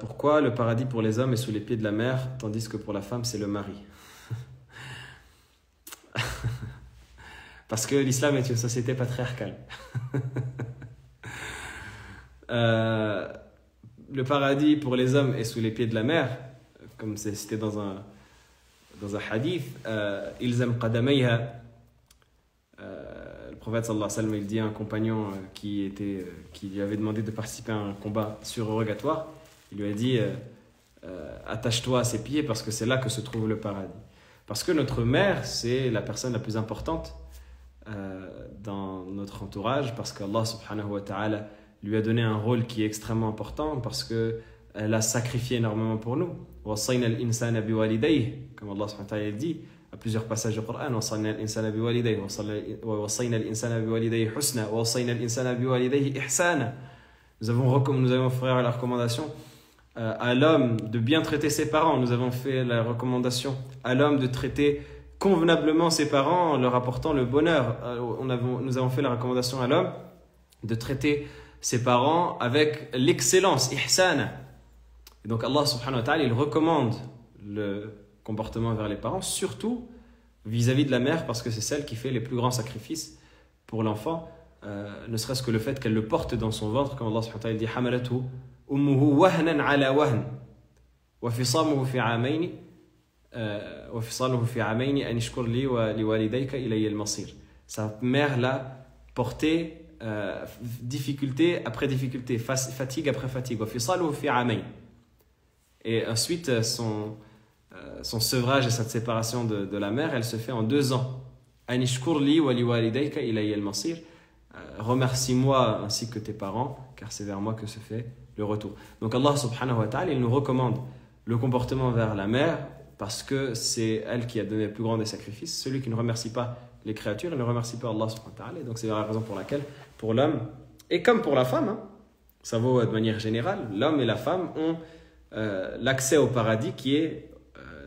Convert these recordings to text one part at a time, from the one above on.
Pourquoi le paradis pour les hommes est sous les pieds de la mère, tandis que pour la femme, c'est le mari? Parce que l'islam est une société patriarcale. Euh, le paradis pour les hommes est sous les pieds de la mère, comme c'est cité dans un hadith. Ilzam qadamayha. Le prophète sallallahu alayhi wa sallam, il dit à un compagnon qui lui avait demandé de participer à un combat surrogatoire. Il lui a dit attache-toi à ses pieds parce que c'est là que se trouve le paradis. Parce que notre mère, c'est la personne la plus importante dans notre entourage, parce qu'Allah subhanahu wa ta'ala lui a donné un rôle qui est extrêmement important, parce qu'elle a sacrifié énormément pour nous. وَصَّيْنَا الْإِنسَانَ بِوَالِدَيْهِ, comme Allah subhanahu wa ta'ala dit à plusieurs passages du Coran. وَصَّيْنَا الْإِنسَانَ بِوَالِدَيْهِ وَوَصَّيْنَا الْإِنسَانَ بِوَالِدَيْهِ حُسْنًا وَوَصَّيْنَا الْإِنسَانَ بِوَالِدَيْهِ إِحْسَانًا. Nous avons fait la recommandation à l'homme de bien traiter ses parents. Nous avons fait la recommandation à l'homme de traiter convenablement ses parents en leur apportant le bonheur. Nous avons fait la recommandation à l'homme de traiter ses parents avec l'excellence, ihsan. Et donc Allah subhanahu wa ta'ala, il recommande le comportement vers les parents, surtout vis-à-vis de la mère, parce que c'est celle qui fait les plus grands sacrifices pour l'enfant, ne serait-ce que le fait qu'elle le porte dans son ventre, comme Allah subhanahu wa ta'ala dit hamalatu ummuhu wahnan ala wahn wa fisamuhu fi amayn وفصاله في عامين أن يشكر لي ولوالديك إلي المصير. Sa mère l'a porté difficulté après difficulté, fatigue après fatigue. وفصاله في عامين. Et ensuite, son sevrage et cette séparation de la mère, elle se fait en 2 ans. أن يشكر لي ولوالديك إلي المصير. Remercie-moi ainsi que tes parents, car c'est vers moi que se fait le retour. Donc Allah subhanahu wa ta'ala, il nous recommande le comportement vers la mère, parce que c'est elle qui a donné le plus grand des sacrifices. Celui qui ne remercie pas les créatures, il ne remercie pas Allah subhanahu wa ta'ala. Et donc c'est la raison pour laquelle, pour l'homme, et comme pour la femme, ça vaut de manière générale, l'homme et la femme ont l'accès au paradis qui est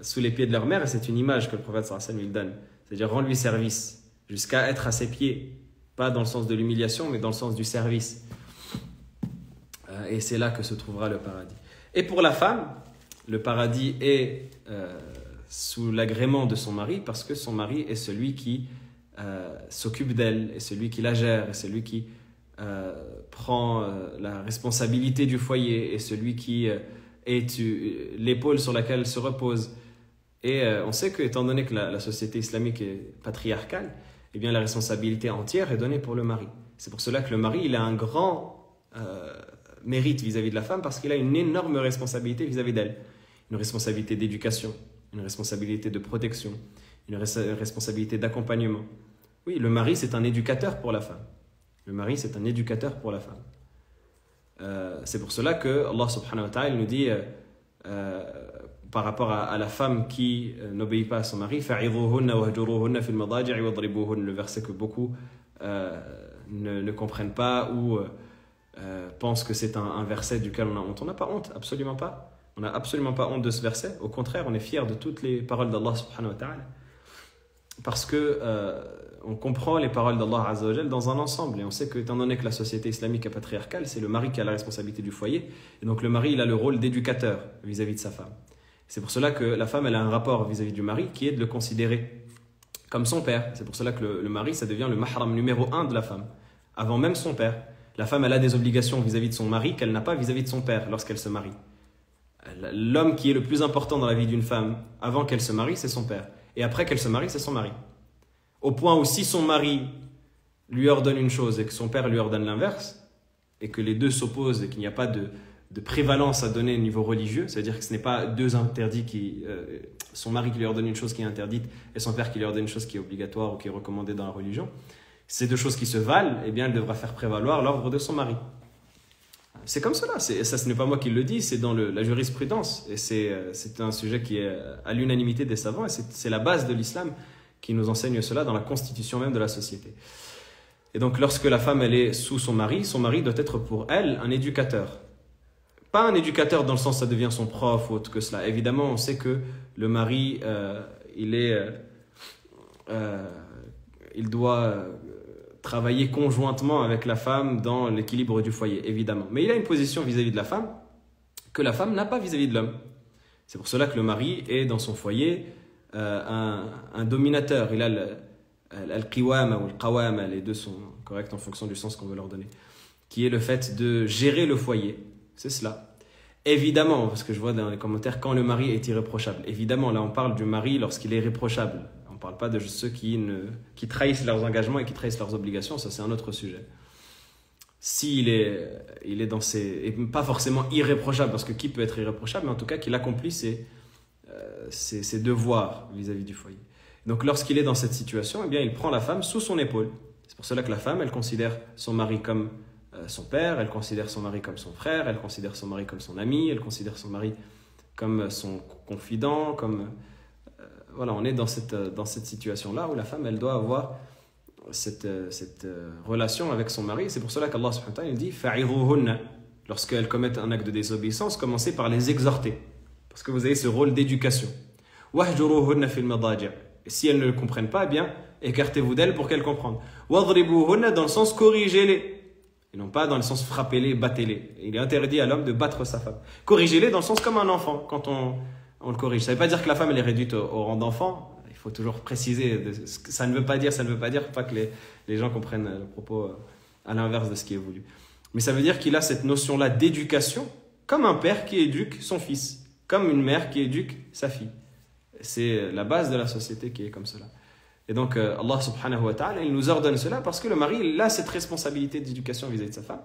sous les pieds de leur mère. Et c'est une image que le prophète sallallahu alayhi wa sallam il donne. C'est-à-dire rendre lui service, jusqu'à être à ses pieds. Pas dans le sens de l'humiliation, mais dans le sens du service. Et c'est là que se trouvera le paradis. Et pour la femme, le paradis est sous l'agrément de son mari, parce que son mari est celui qui s'occupe d'elle, est celui qui la gère, est celui qui prend la responsabilité du foyer, est celui qui est l'épaule sur laquelle elle se repose. Et on sait que, étant donné que la société islamique est patriarcale, eh bien la responsabilité entière est donnée pour le mari. C'est pour cela que le mari, il a un grand mérite vis-à-vis de la femme, parce qu'il a une énorme responsabilité vis-à-vis d'elle. Une responsabilité d'éducation, une responsabilité de protection, une responsabilité d'accompagnement. Oui, le mari, c'est un éducateur pour la femme. Le mari, c'est un éducateur pour la femme. C'est pour cela que Allah subhanahu wa ta'ala nous dit par rapport à la femme qui n'obéit pas à son mari, فَعِظُوهُنَّ وَهْجُرُوهُنَّ فِي الْمَضَاجِعِ وَاضْرِبُوهُنَّ, le verset que beaucoup ne comprennent pas ou pensent que c'est un verset duquel on a honte. On n'a pas honte, absolument pas. On n'a absolument pas honte de ce verset. Au contraire, on est fiers de toutes les paroles d'Allah subhanahu wa ta'ala. Parce que on comprend les paroles d'Allah azza wa jal dans un ensemble. Et on sait que, étant donné que la société islamique est patriarcale, c'est le mari qui a la responsabilité du foyer. Et donc le mari, il a le rôle d'éducateur vis-à-vis de sa femme. C'est pour cela que la femme, elle a un rapport vis-à-vis du mari qui est de le considérer comme son père. C'est pour cela que le mari, ça devient le mahram numéro 1 de la femme, avant même son père. La femme, elle a des obligations vis-à-vis de son mari qu'elle n'a pas vis-à-vis de son père lorsqu'elle se marie. L'homme qui est le plus important dans la vie d'une femme avant qu'elle se marie, c'est son père. Et après qu'elle se marie, c'est son mari. Au point où si son mari lui ordonne une chose et que son père lui ordonne l'inverse, et que les deux s'opposent et qu'il n'y a pas de prévalence à donner au niveau religieux, c'est-à-dire que ce n'est pas deux interdits son mari qui lui ordonne une chose qui est interdite et son père qui lui ordonne une chose qui est obligatoire ou qui est recommandée dans la religion, ces deux choses qui se valent, eh bien elle devra faire prévaloir l'ordre de son mari. C'est comme cela, ça ce n'est pas moi qui le dis, c'est dans la jurisprudence, et c'est un sujet qui est à l'unanimité des savants, et c'est la base de l'islam qui nous enseigne cela dans la constitution même de la société. Et donc lorsque la femme elle est sous son mari doit être pour elle un éducateur. Pas un éducateur dans le sens ça devient son prof ou autre que cela. Évidemment, on sait que le mari, il doit travailler conjointement avec la femme dans l'équilibre du foyer, évidemment. Mais il a une position vis-à-vis de la femme que la femme n'a pas vis-à-vis de l'homme. C'est pour cela que le mari est dans son foyer un dominateur. Il a al-qiwama ou al-qawama, les deux sont corrects en fonction du sens qu'on veut leur donner, qui est le fait de gérer le foyer. C'est cela. Évidemment, parce que je vois dans les commentaires, quand le mari est irréprochable. Évidemment, là on parle du mari lorsqu'il est irréprochable. On ne parle pas de ceux qui trahissent leurs engagements et qui trahissent leurs obligations, ça c'est un autre sujet. S'il est dans et pas forcément irréprochable, parce que qui peut être irréprochable, mais en tout cas qu'il accomplit ses devoirs vis-à-vis du foyer. Donc lorsqu'il est dans cette situation, eh bien, il prend la femme sous son épaule. C'est pour cela que la femme, elle considère son mari comme son père, elle considère son mari comme son frère, elle considère son mari comme son ami, elle considère son mari comme son confident, voilà, on est dans cette situation-là où la femme, elle doit avoir cette relation avec son mari. C'est pour cela qu'Allah subhanahu wa ta'ala dit fa'iruhunna. Lorsqu'elles commettent un acte de désobéissance, commencez par les exhorter, parce que vous avez ce rôle d'éducation. Wahjuruhunna fil madaji'. Si elles ne le comprennent pas, eh bien écartez-vous d'elles pour qu'elles comprennent. Wadribuhunna, dans le sens corrigez-les, et non pas dans le sens frappez-les, battez-les. Il est interdit à l'homme de battre sa femme. Corrigez-les dans le sens comme un enfant quand on le corrige. Ça ne veut pas dire que la femme elle est réduite au rang d'enfant. Il faut toujours préciser. Ça ne veut pas dire, pas que les gens comprennent le propos à l'inverse de ce qui est voulu. Mais ça veut dire qu'il a cette notion-là d'éducation, comme un père qui éduque son fils, comme une mère qui éduque sa fille. C'est la base de la société qui est comme cela. Et donc Allah subhanahu wa ta'ala, il nous ordonne cela parce que le mari, il a cette responsabilité d'éducation vis-à-vis de sa femme.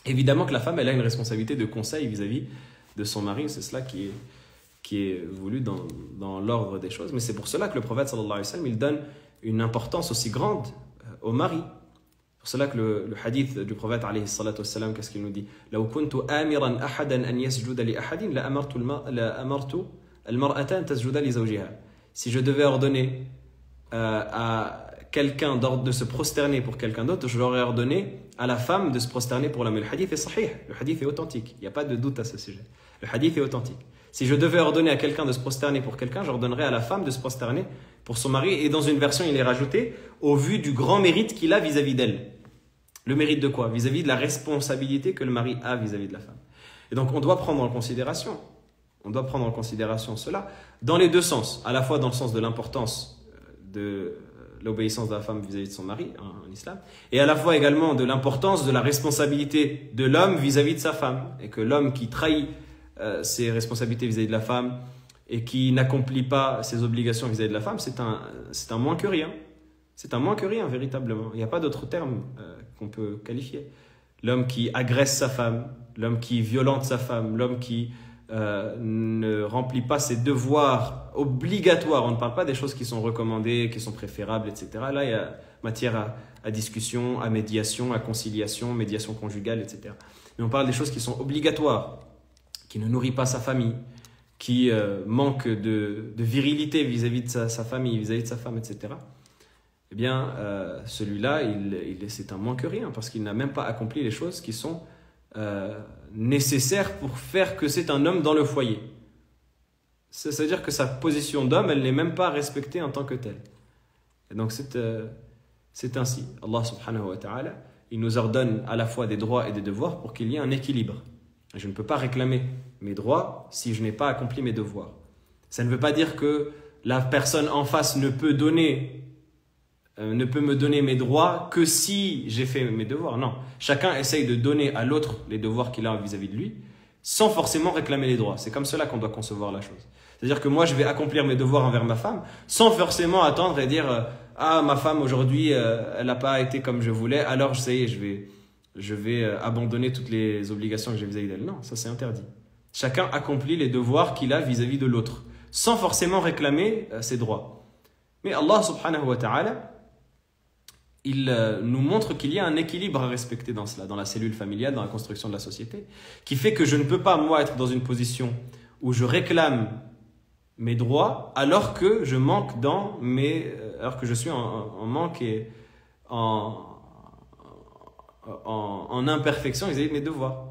Évidemment que la femme, elle a une responsabilité de conseil vis-à-vis de son mari. C'est cela qui est voulu dans l'ordre des choses. Mais c'est pour cela que le prophète sallallahu alayhi wa sallam, il donne une importance aussi grande au mari. C'est pour cela que le hadith du prophète alayhi salatu wa sallam, qu'est-ce qu'il nous dit? لو كنت آمرا أحدا أن يسجد لأحد لأمرت المرأة أن تسجد لزوجها. Si je devais ordonner à quelqu'un de se prosterner pour quelqu'un d'autre, je l'aurais ordonné à la femme de se prosterner pour l'homme. Le hadith est sahih, le hadith est authentique, il n'y a pas de doute à ce sujet. Le hadith est authentique. Si je devais ordonner à quelqu'un de se prosterner pour quelqu'un, j'ordonnerais à la femme de se prosterner pour son mari. Et dans une version, il est rajouté au vu du grand mérite qu'il a vis-à-vis d'elle. Le mérite de quoi? Vis-à-vis de la responsabilité que le mari a vis-à-vis de la femme. Et donc on doit prendre en considération. On doit prendre en considération cela dans les deux sens, à la fois dans le sens de l'importance de l'obéissance de la femme vis-à-vis de son mari en islam, et à la fois également de l'importance de la responsabilité de l'homme vis-à-vis de sa femme, et que l'homme qui trahit ses responsabilités vis-à-vis de la femme et qui n'accomplit pas ses obligations vis-à-vis de la femme, c'est un moins que rien. C'est un moins que rien, véritablement. Il n'y a pas d'autre terme qu'on peut qualifier. L'homme qui agresse sa femme, l'homme qui violente sa femme, l'homme qui ne remplit pas ses devoirs obligatoires. On ne parle pas des choses qui sont recommandées, qui sont préférables, etc. Là, il y a matière à discussion, à médiation, à conciliation, médiation conjugale, etc. Mais on parle des choses qui sont obligatoires, qui ne nourrit pas sa famille, qui manque de virilité vis-à-vis de sa famille, vis-à-vis de sa femme, etc. Eh bien, celui-là, c'est un moins que rien, parce qu'il n'a même pas accompli les choses qui sont nécessaire pour faire que c'est un homme dans le foyer. C'est-à-dire que sa position d'homme, elle n'est même pas respectée en tant que telle. Et donc c'est ainsi. Allah subhanahu wa ta'ala, il nous ordonne à la fois des droits et des devoirs pour qu'il y ait un équilibre. Je ne peux pas réclamer mes droits si je n'ai pas accompli mes devoirs. Ça ne veut pas dire que la personne en face ne peut me donner mes droits que si j'ai fait mes devoirs. Non, chacun essaye de donner à l'autre les devoirs qu'il a vis-à-vis de lui, sans forcément réclamer les droits. C'est comme cela qu'on doit concevoir la chose. C'est-à-dire que moi, je vais accomplir mes devoirs envers ma femme, sans forcément attendre et dire « Ah, ma femme, aujourd'hui, elle n'a pas été comme je voulais, alors ça y est, je vais abandonner toutes les obligations que j'ai vis-à-vis d'elle. » Non, ça c'est interdit. Chacun accomplit les devoirs qu'il a vis-à-vis de l'autre, sans forcément réclamer ses droits. Mais Allah subhanahu wa ta'ala, il nous montre qu'il y a un équilibre à respecter dans cela, dans la cellule familiale, dans la construction de la société, qui fait que je ne peux pas, moi, être dans une position où je réclame mes droits alors que je manque alors que je suis en manque et en imperfection vis-à-vis de mes devoirs.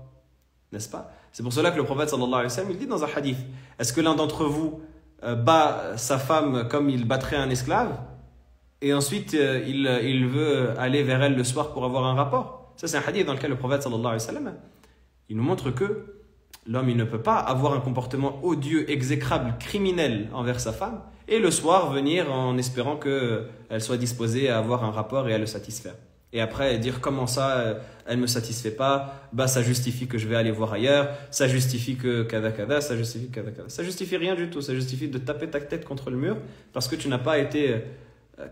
N'est-ce pas? C'est pour cela que le prophète sallallahu alayhi wa sallam, il dit dans un hadith, est-ce que l'un d'entre vous bat sa femme comme il battrait un esclave? Et ensuite, il veut aller vers elle le soir pour avoir un rapport. Ça, c'est un hadith dans lequel le prophète sallallahu alayhi wa sallam, il nous montre que L'homme, il ne peut pas avoir un comportement odieux, exécrable, criminel envers sa femme et le soir venir en espérant qu'elle soit disposée à avoir un rapport et à le satisfaire. Et après dire comment ça, elle ne me satisfait pas, bah ça justifie que je vais aller voir ailleurs, ça justifie que kada kada, ça justifie kada kada. Ça justifie rien du tout, ça justifie de taper ta tête contre le mur parce que tu n'as pas été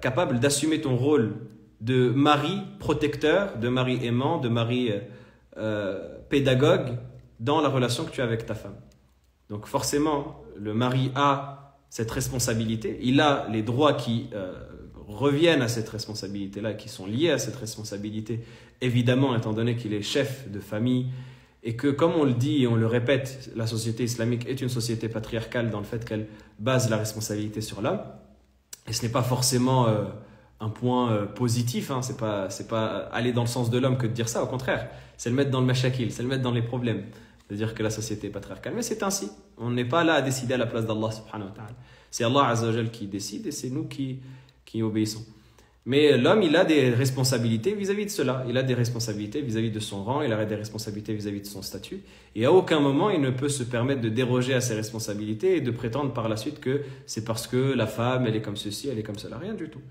capable d'assumer ton rôle de mari protecteur, de mari aimant, de mari pédagogue dans la relation que tu as avec ta femme. Donc forcément, le mari a cette responsabilité, il a les droits qui reviennent à cette responsabilité-là, qui sont liés à cette responsabilité, évidemment, étant donné qu'il est chef de famille, et que, comme on le dit et on le répète, la société islamique est une société patriarcale dans le fait qu'elle base la responsabilité sur l'homme, et ce n'est pas forcément un point positif, hein, c'est pas aller dans le sens de l'homme que de dire ça, au contraire, c'est le mettre dans le mashakil, c'est le mettre dans les problèmes, de dire que la société est patriarcale, mais c'est ainsi, on n'est pas là à décider à la place d'Allah subhanahu wa ta'ala, c'est Allah azza wa jal qui décide et c'est nous qui obéissons. Mais l'homme, il a des responsabilités vis-à-vis de cela. Il a des responsabilités vis-à-vis de son rang, il a des responsabilités vis-à-vis de son statut. Et à aucun moment, il ne peut se permettre de déroger à ses responsabilités et de prétendre par la suite que c'est parce que la femme, elle est comme ceci, elle est comme cela. Rien du tout.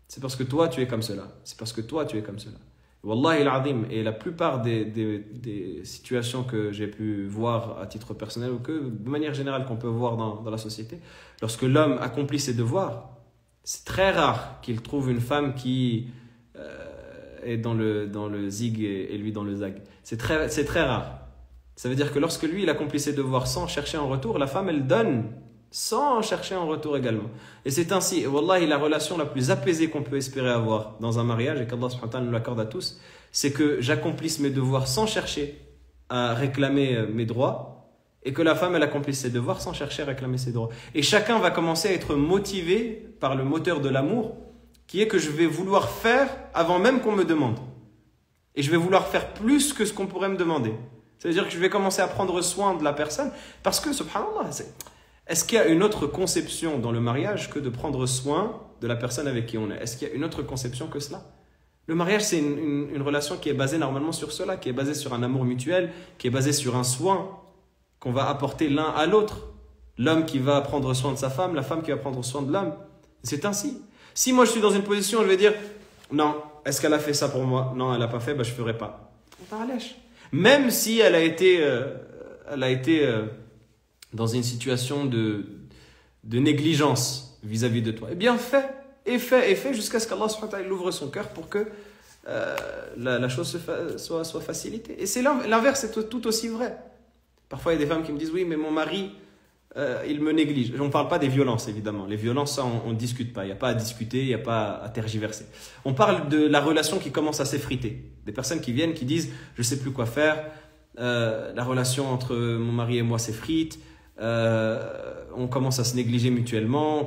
C'est parce que toi, tu es comme cela. C'est parce que toi, tu es comme cela. Wallahi al-azim. Et la plupart des situations que j'ai pu voir à titre personnel ou que, de manière générale, qu'on peut voir dans la société, lorsque l'homme accomplit ses devoirs, c'est très rare qu'il trouve une femme qui est dans le zig et lui dans le zag. C'est très rare. Ça veut dire que lorsque lui, il accomplit ses devoirs sans chercher en retour, la femme, elle donne sans chercher en retour également. Et c'est ainsi, et wallahi, la relation la plus apaisée qu'on peut espérer avoir dans un mariage, et qu'Allah subhanahu wa ta'ala nous l'accorde à tous, c'est que j'accomplisse mes devoirs sans chercher à réclamer mes droits, et que la femme, elle accomplisse ses devoirs sans chercher à réclamer ses droits. Et chacun va commencer à être motivé par le moteur de l'amour, qui est que je vais vouloir faire avant même qu'on me demande. Et je vais vouloir faire plus que ce qu'on pourrait me demander. C'est-à-dire que je vais commencer à prendre soin de la personne, parce que, subhanallah, est-ce qu'il y a une autre conception dans le mariage que de prendre soin de la personne avec qui on est? Est-ce qu'il y a une autre conception que cela? Le mariage, c'est une relation qui est basée normalement sur cela, qui est basée sur un amour mutuel, qui est basée sur un soin qu'on va apporter l'un à l'autre. L'homme qui va prendre soin de sa femme, la femme qui va prendre soin de l'homme. C'est ainsi. Si moi je suis dans une position, je vais dire non, est-ce qu'elle a fait ça pour moi? Non, elle n'a pas fait, je ne ferai pas. Même si elle a été dans une situation de négligence vis-à-vis de toi. Eh bien, fais jusqu'à ce qu'Allah subhanahu wa ta'ala ouvre son cœur pour que la chose soit facilitée. Et c'est l'inverse, c'est tout aussi vrai. Parfois, il y a des femmes qui me disent « Oui, mais mon mari, il me néglige. » On ne parle pas des violences, évidemment. Les violences, ça, on ne discute pas. Il n'y a pas à discuter, il n'y a pas à tergiverser. On parle de la relation qui commence à s'effriter. Des personnes qui viennent, qui disent « Je ne sais plus quoi faire. La relation entre mon mari et moi s'effrite. On commence à se négliger mutuellement.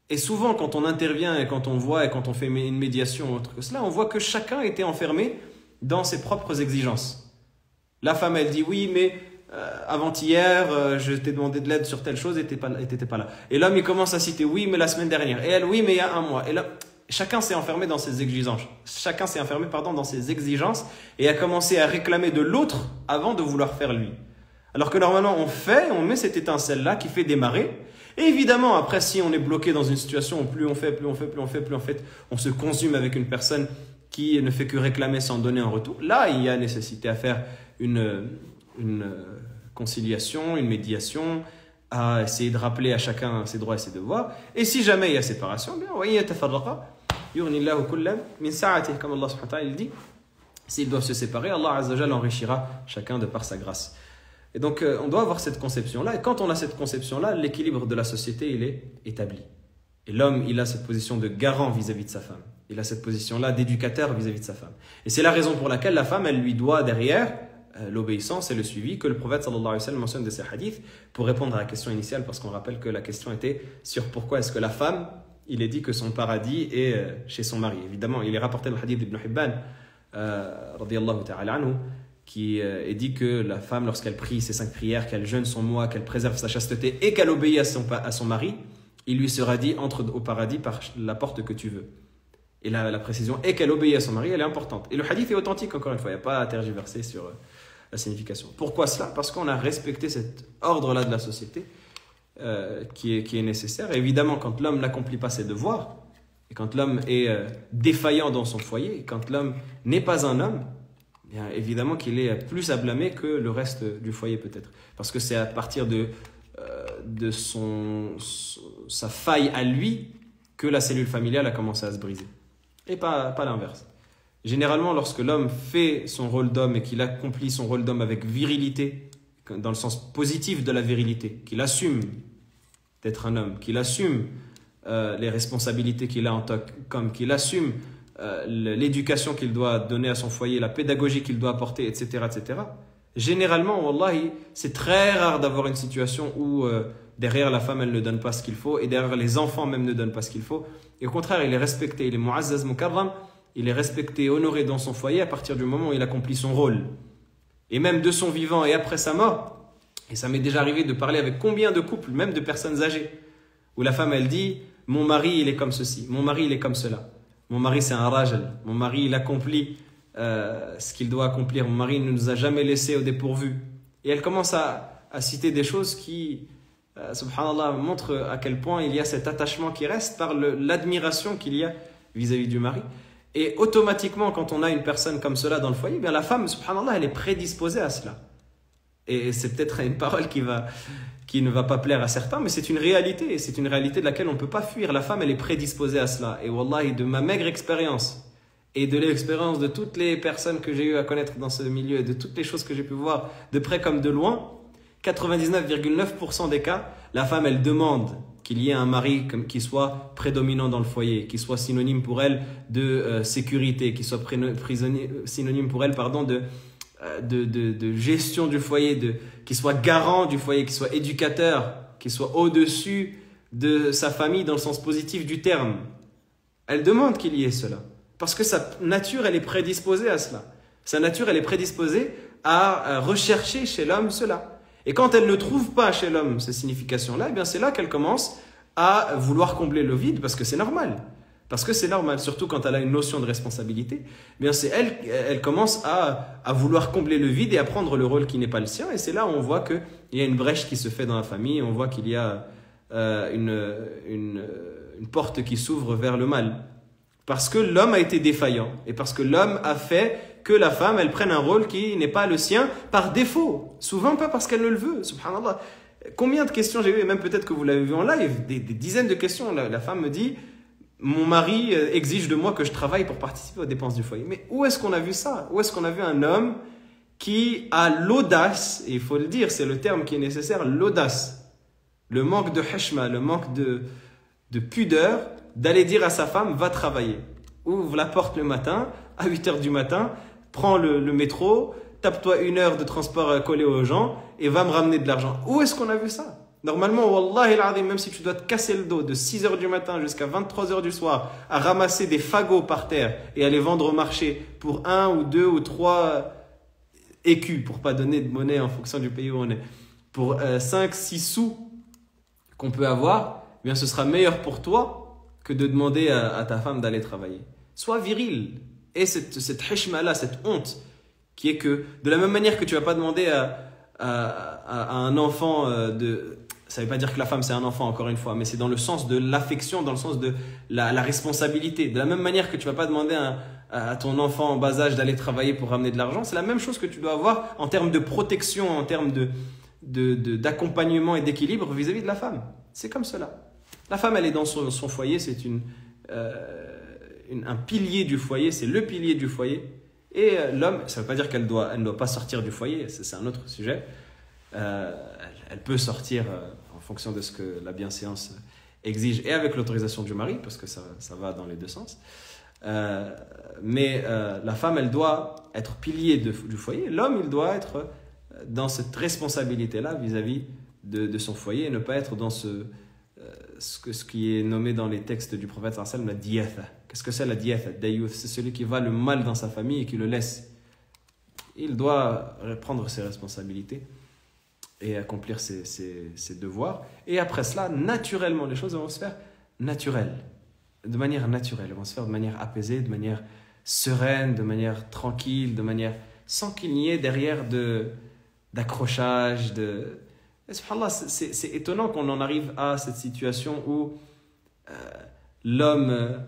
Et souvent, quand on intervient et quand on voit et quand on fait une médiation ou autre que cela, on voit que chacun était enfermé dans ses propres exigences. La femme, elle dit oui, mais avant-hier, je t'ai demandé de l'aide sur telle chose et tu n'étais pas là. Et l'homme, il commence à citer oui, mais la semaine dernière. Et elle, oui, mais il y a un mois. Et là, chacun s'est enfermé dans ses exigences. Chacun s'est enfermé, dans ses exigences et a commencé à réclamer de l'autre avant de vouloir faire lui. Alors que normalement, on met cette étincelle-là qui fait démarrer. Et évidemment, après, si on est bloqué dans une situation où plus on fait, on se consume avec une personne qui ne fait que réclamer sans donner en retour. Là, il y a nécessité à faire une conciliation, une médiation, à essayer de rappeler à chacun ses droits et ses devoirs. Et si jamais il y a séparation, bien, comme Allah subhanahu wa ta'ala dit, s'ils doivent se séparer, Allah azza wa jalla enrichira chacun de par sa grâce. Et donc, on doit avoir cette conception-là. Et quand on a cette conception-là, l'équilibre de la société, il est établi. Et l'homme, il a cette position de garant vis-à-vis de sa femme. Il a cette position-là d'éducateur vis-à-vis de sa femme. Et c'est la raison pour laquelle la femme, elle lui doit derrière l'obéissance et le suivi que le prophète sallallahu alayhi wa sallam mentionne de ses hadiths pour répondre à la question initiale, parce qu'on rappelle que la question était sur pourquoi est-ce que la femme, il est dit que son paradis est chez son mari. Évidemment, il est rapporté dans le hadith d'Ibn Hibban, radiyallahu ta'ala anhu, qui est dit que la femme, lorsqu'elle prie ses 5 prières, qu'elle jeûne son mois, qu'elle préserve sa chasteté et qu'elle obéit à son mari, il lui sera dit entre au paradis par la porte que tu veux. Et la précision est qu'elle obéit à son mari, elle est importante. Et le hadith est authentique, encore une fois, il n'y a pas à tergiverser la signification. Pourquoi cela? Parce qu'on a respecté cet ordre-là de la société qui est nécessaire. Et évidemment, quand l'homme n'accomplit pas ses devoirs, et quand l'homme est défaillant dans son foyer, et quand l'homme n'est pas un homme, bien évidemment qu'il est plus à blâmer que le reste du foyer peut-être. Parce que c'est à partir de sa faille à lui que la cellule familiale a commencé à se briser. Et pas l'inverse. Généralement, lorsque l'homme fait son rôle d'homme et qu'il accomplit son rôle d'homme avec virilité, dans le sens positif de la virilité, qu'il assume d'être un homme, qu'il assume les responsabilités qu'il a en tant qu'homme, qu'il assume l'éducation qu'il doit donner à son foyer, la pédagogie qu'il doit apporter, etc., etc. Généralement, wallahi, c'est très rare d'avoir une situation où derrière la femme, elle ne donne pas ce qu'il faut, et derrière les enfants même ne donnent pas ce qu'il faut. Et au contraire, il est respecté, il est mu'azzaz mukarram, il est respecté, honoré dans son foyer à partir du moment où il accomplit son rôle. Et même de son vivant et après sa mort, et ça m'est déjà arrivé de parler avec combien de couples, même de personnes âgées, où la femme, elle dit « Mon mari, il est comme ceci, mon mari, il est comme cela. Mon mari, c'est un rajal, mon mari, il accomplit ce qu'il doit accomplir, mon mari ne nous a jamais laissé au dépourvu. » Et elle commence à citer des choses qui, subhanallah, montrent à quel point il y a cet attachement qui reste par l'admiration qu'il y a vis-à-vis du mari. Et automatiquement, quand on a une personne comme cela dans le foyer, bien la femme, subhanallah, elle est prédisposée à cela. Et c'est peut-être une parole qui ne va pas plaire à certains, mais c'est une réalité. Et c'est une réalité de laquelle on ne peut pas fuir. La femme, elle est prédisposée à cela. Et wallahi, de ma maigre expérience, et de l'expérience de toutes les personnes que j'ai eu à connaître dans ce milieu, et de toutes les choses que j'ai pu voir de près comme de loin, 99,9% des cas, la femme, elle demande qu'il y ait un mari qui soit prédominant dans le foyer, qui soit synonyme pour elle de sécurité, qui soit synonyme pour elle, pardon, de gestion du foyer, qui soit garant du foyer, qui soit éducateur, qui soit au-dessus de sa famille dans le sens positif du terme. Elle demande qu'il y ait cela. Parce que sa nature, elle est prédisposée à cela. Sa nature, elle est prédisposée à rechercher chez l'homme cela. Et quand elle ne trouve pas chez l'homme ces significations-là, eh bien c'est là qu'elle commence à vouloir combler le vide, parce que c'est normal. Parce que c'est normal, surtout quand elle a une notion de responsabilité, eh bien c'est elle commence à vouloir combler le vide et à prendre le rôle qui n'est pas le sien. Et c'est là où on voit qu'il y a une brèche qui se fait dans la famille, on voit qu'il y a une porte qui s'ouvre vers le mal. Parce que l'homme a été défaillant et parce que l'homme a fait que la femme, elle prenne un rôle qui n'est pas le sien par défaut. Souvent pas parce qu'elle ne le veut, subhanallah. Combien de questions j'ai eu, et même peut-être que vous l'avez vu en live, des dizaines de questions. La femme me dit, mon mari exige de moi que je travaille pour participer aux dépenses du foyer. Mais où est-ce qu'on a vu ça? Où est-ce qu'on a vu un homme qui a l'audace, et il faut le dire, c'est le terme qui est nécessaire, l'audace, le manque de hashma, le manque de pudeur, d'aller dire à sa femme, va travailler. Ouvre la porte le matin, à 8h du matin, prends le métro, tape-toi 1 heure de transport collé aux gens et va me ramener de l'argent. Où est-ce qu'on a vu ça? Normalement, wallahi al-azim, même si tu dois te casser le dos de 6h du matin jusqu'à 23h du soir à ramasser des fagots par terre et à les vendre au marché pour 1 ou 2 ou 3 écus, pour pas donner de monnaie en fonction du pays où on est, pour 5-6 sous qu'on peut avoir, eh bien ce sera meilleur pour toi que de demander à ta femme d'aller travailler. Sois viril. Et cette hishma-là, cette honte, qui est que, de la même manière que tu ne vas pas demander à un enfant ça ne veut pas dire que la femme c'est un enfant, encore une fois, mais c'est dans le sens de l'affection, dans le sens de la responsabilité. De la même manière que tu ne vas pas demander à ton enfant en bas âge d'aller travailler pour ramener de l'argent, c'est la même chose que tu dois avoir en termes de protection, en termes d'accompagnement et d'équilibre vis-à-vis de la femme. C'est comme cela. La femme, elle est dans son foyer, c'est un pilier du foyer, c'est le pilier du foyer. Et l'homme, ça ne veut pas dire qu'elle ne doit pas sortir du foyer, c'est un autre sujet. Elle peut sortir en fonction de ce que la bienséance exige et avec l'autorisation du mari, parce que ça va dans les deux sens. Mais la femme, elle doit être pilier du foyer. L'homme, il doit être dans cette responsabilité-là vis-à-vis de son foyer et ne pas être dans ce qui est nommé dans les textes du prophète sallallahu alayhi wa sallam, la diyatha. Qu'est-ce que c'est la diyatha? Dayuth, c'est celui qui va le mal dans sa famille et qui le laisse. Il doit prendre ses responsabilités et accomplir ses devoirs. Et après cela, naturellement, les choses vont se faire naturelles, de manière naturelle. Elles vont se faire de manière apaisée, de manière sereine, de manière tranquille, de manière sans qu'il n'y ait derrière d'accrochage. Et subhanallah, c'est étonnant qu'on en arrive à cette situation où l'homme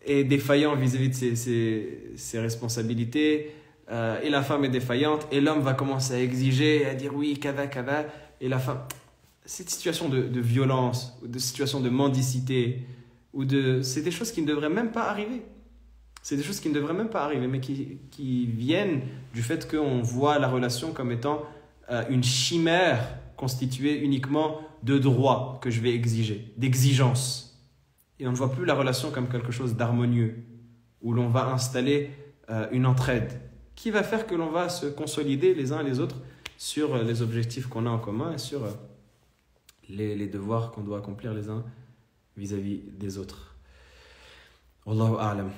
est défaillant vis-à-vis de ses responsabilités, et la femme est défaillante, et l'homme va commencer à exiger, à dire oui, kada, kada, et la femme... Cette situation de violence, ou de situation de mendicité, c'est des choses qui ne devraient même pas arriver. C'est des choses qui ne devraient même pas arriver, mais qui viennent du fait qu'on voit la relation comme étant une chimère constituée uniquement de droits que je vais exiger, d'exigences. Et on ne voit plus la relation comme quelque chose d'harmonieux, où l'on va installer une entraide, qui va faire que l'on va se consolider les uns et les autres sur les objectifs qu'on a en commun et sur les devoirs qu'on doit accomplir les uns vis-à-vis des autres. Wallahu a'lam.